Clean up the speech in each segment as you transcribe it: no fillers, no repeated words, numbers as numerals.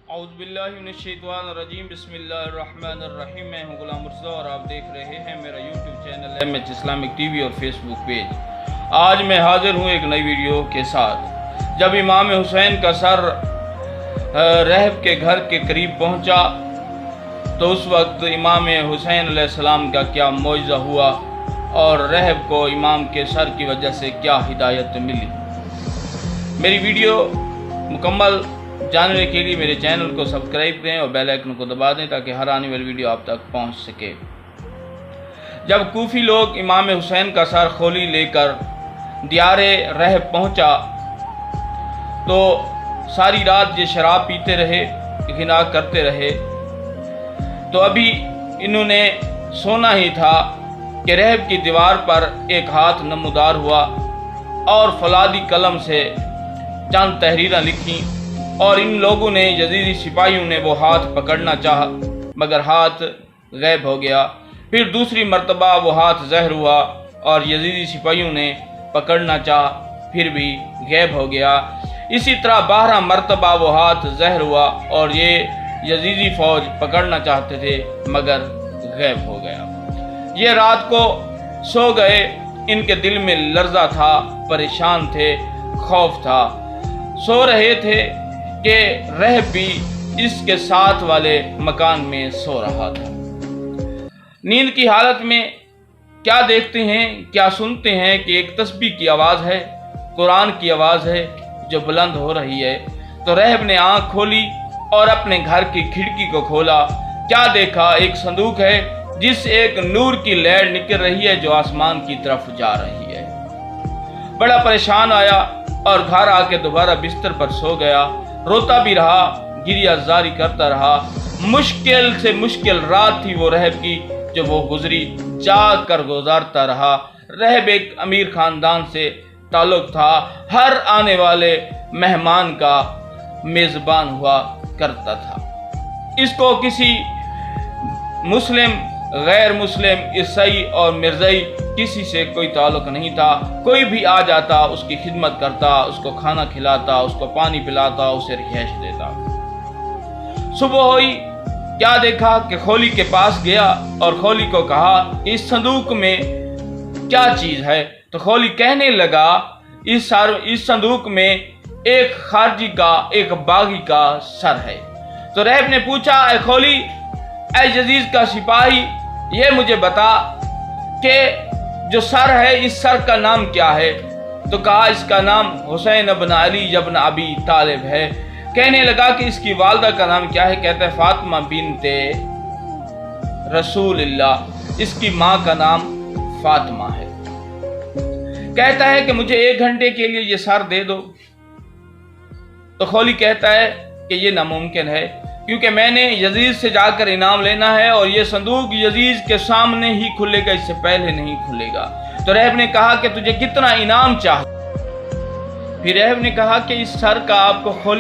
औज़ुबिल्लाहिमिनश्शैतानिर्रजीम बिस्मिल्लाहिर्रहमानिर्रहीम। मैं हूँ गुलाम मुर्तज़ा और आप देख रहे हैं मेरा YouTube channel MH Islamic TV और फेसबुक पेज। आज मैं हाज़िर हूँ एक नई वीडियो के साथ। जब इमाम हुसैन का सर रहब के घर के करीब पहुँचा तो उस वक्त इमाम हुसैन अलैहिस्सलाम का क्या मौजज़ा हुआ और रहब को इमाम के सर की वजह से क्या हिदायत मिली। मेरी वीडियो मुकम्मल जानने के लिए मेरे चैनल को सब्सक्राइब करें और बेल आइकन को दबा दें ताकि हर आने वाली वीडियो आप तक पहुंच सके। जब कूफी लोग इमाम हुसैन का सर खोली लेकर दियारे रहब पहुंचा तो सारी रात ये शराब पीते रहे, गिना करते रहे। तो अभी इन्होंने सोना ही था कि रहब की दीवार पर एक हाथ नमूदार हुआ और फौलादी कलम से चंद तहरीरें लिखी और इन लोगों ने यजीदी सिपाहियों ने वो हाथ पकड़ना चाहा मगर हाथ गायब हो गया। फिर दूसरी मर्तबा वो हाथ ज़हर हुआ और यजीदी सिपाहियों ने पकड़ना चाहा फिर भी गायब हो गया। इसी तरह 12 मर्तबा वो हाथ ज़हर हुआ और ये यजीदी फ़ौज पकड़ना चाहते थे मगर गायब हो गया। ये रात को सो गए, इनके दिल में लर्जा था, परेशान थे, खौफ था। सो रहे थे कि रहब भी इसके साथ वाले मकान में सो रहा था। नींद की हालत में क्या देखते हैं, क्या सुनते हैं कि एक तस्बीह की आवाज़ है, कुरान की आवाज़ है जो बुलंद हो रही है। तो रहब ने आंख खोली और अपने घर की खिड़की को खोला। क्या देखा, एक संदूक है जिससे एक नूर की लहर निकल रही है जो आसमान की तरफ जा रही है। बड़ा परेशान आया और घर आके दोबारा बिस्तर पर सो गया। रोता भी रहा, गिरिया जारी करता रहा। मुश्किल से मुश्किल रात थी वो रहब की जो वो गुजरी, जाग कर गुजारता रहा। रहब एक अमीर खानदान से ताल्लुक था, हर आने वाले मेहमान का मेज़बान हुआ करता था। इसको किसी मुस्लिम, गैर मुस्लिम, ईसाई और मिर्ज़ाई किसी से कोई ताल्लुक नहीं था। कोई भी आ जाता उसकी खिदमत करता, उसको खाना खिलाता, उसको पानी पिलाता, उसे रिहाइश देता। सुबह हुई, क्या देखा कि खोली के पास गया और खोली को कहा इस संदूक में क्या चीज़ है। तो खोली कहने लगा इस संदूक में एक खारजी का, एक बागी का सर है। तो रहब ने पूछा, ए खोली, ए यजीद का सिपाही, ये मुझे बता कि जो सर है इस सर का नाम क्या है। तो कहा इसका नाम हुसैन इब्न अली इब्न अबी तालिब है। कहने लगा कि इसकी वालदा का नाम क्या है। कहता है फातिमा बिनते रसूलुल्लाह, इसकी माँ का नाम फातिमा है। कहता है कि मुझे 1 घंटे के लिए ये सर दे दो। तो खोली कहता है कि ये नामुमकिन है क्योंकि मैंने यजीद से जाकर इनाम लेना है और ये संदूक यजीद के सामने ही खुलेगा, इससे पहले नहीं खुलेगा। तो रहब ने कहा कि तुझे कितना इनाम चाहिए। फिर रहब ने कहा कि इस सर का आपको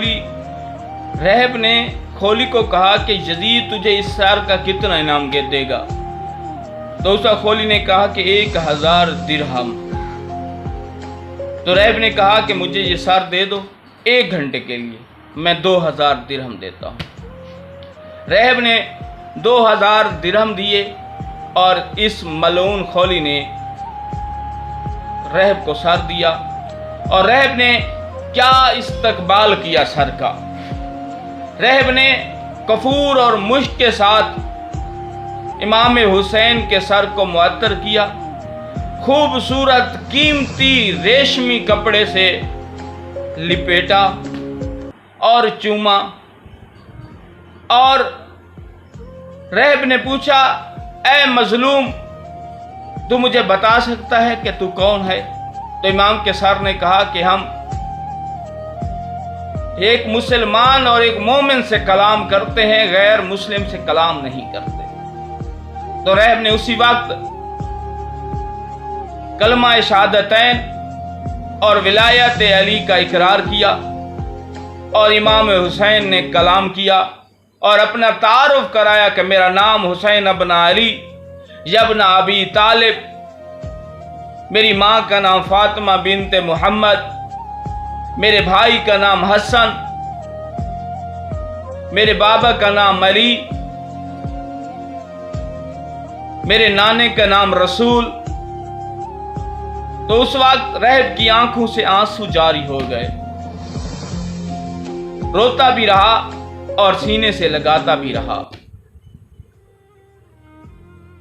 रहब ने खोली को कहा कि यजीद तुझे इस सर का कितना इनाम देगा। तो उसका खोली ने कहा कि 1000 दिरहम। तो रहब ने कहा कि मुझे ये सर दे दो 1 घंटे के लिए, मैं 2000 दिरहम देता हूँ। रहब ने 2000 दिरहम दिए और इस मलऊन खोली ने रहब को सर दिया। और रहब ने क्या इस्तकबाल किया सर का। रहब ने कफूर और मुश्क के साथ इमाम हुसैन के सर को मुअत्तर किया। खूबसूरत कीमती रेशमी कपड़े से लिपेटा और चूमा। और रहब ने पूछा, ए मजलूम, तू मुझे बता सकता है कि तू कौन है। तो इमाम के सर ने कहा कि हम एक मुसलमान और एक मोमिन से कलाम करते हैं, गैर मुस्लिम से कलाम नहीं करते। तो रहब ने उसी वक्त कलमा शहादतैन और विलायत अली का इकरार किया और इमाम हुसैन ने कलाम किया और अपना तारुफ कराया कि मेरा नाम हुसैन इब्न अली इब्न अबी तालिब, मेरी माँ का नाम फातिमा बिनते मोहम्मद, मेरे भाई का नाम हसन, میرے بابا کا نام علی، میرے نانے کا نام رسول، تو اس وقت رہب کی آنکھوں سے آنسو جاری ہو گئے، روتا بھی رہا اور سینے سے لگاتا بھی رہا۔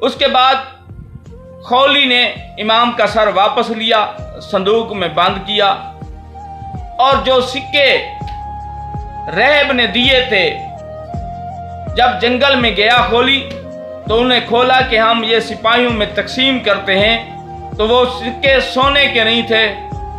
اس کے بعد خولی نے امام کا سر واپس لیا، صندوق میں بند کیا، اور جو سکے رہب نے دیے تھے، جب جنگل میں گیا خولی تو انہیں کھولا کہ ہم یہ سپاہیوں میں تقسیم کرتے ہیں، تو وہ سکے سونے کے نہیں تھے،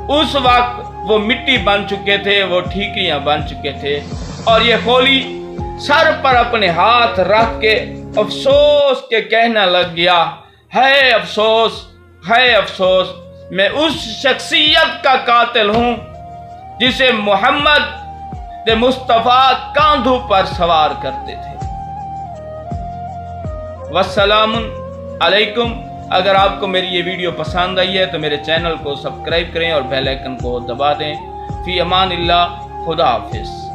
اس وقت وہ مٹی بن چکے تھے، وہ ٹھیکریاں بن چکے تھے۔ اور یہ خولی سر پر اپنے ہاتھ رکھ کے افسوس کے کہنا لگ گیا، ہے افسوس، ہے افسوس، میں اس شخصیت کا قاتل ہوں جسے محمد مصطفیٰ کاندھوں پر سوار کرتے تھے۔ والسلام علیکم۔ اگر آپ کو میری یہ ویڈیو پسند آئی ہے تو میرے چینل کو سبسکرائب کریں اور بیل آئیکن کو دبا دیں۔ فی امان اللہ، خدا حافظ۔